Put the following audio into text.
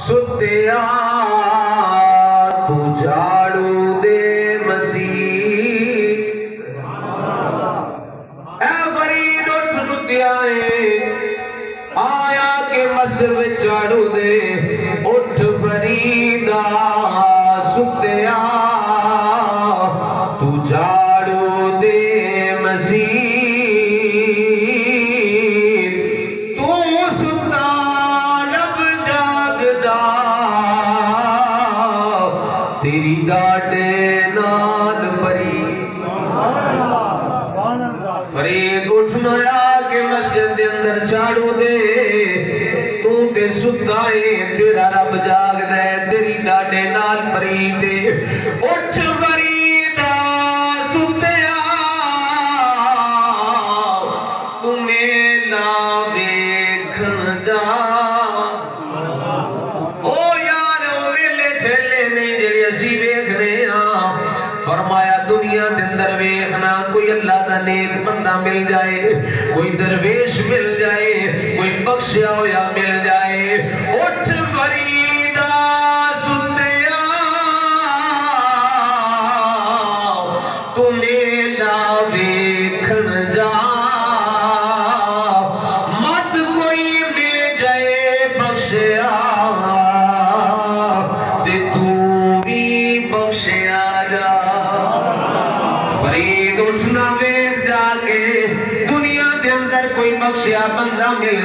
ستیا تو جھاڑو دے مسیح اے فرید اٹھ ستیا آیا کہ مسجد میں جھاڑو دے اٹھ فریدا ستیا تو جھاڑو دے مسیح تو ستا رب جاگدا تیری ڈاڈے نال پری فرید اٹھنا آ کے مسجد دے اندر جھاڑو دے تو تے ستا ہے تیرا رب جاگ دے تیری ڈاڈے نال پری دے اٹھ فریدا ستیا تو میلا ویکھن جا او یار او میلے ٹھیلے نہیں جڑے اسی ویکھنے ہاں فرمایا دنیا دے اندر ویکھنا کوئی اللہ دا نیک بندہ مل جائے کوئی درویش مل جائے کوئی بخشیا ہویا مل جائے اٹھ فریدا ستیا تو میلا ویکھن جا مت کوئی مل جائے بخشیا تے تو بھی بخشیا جا فرید اٹھنا ویکھ جا کے دنیا دے اندر کوئی بخشیا بندہ مل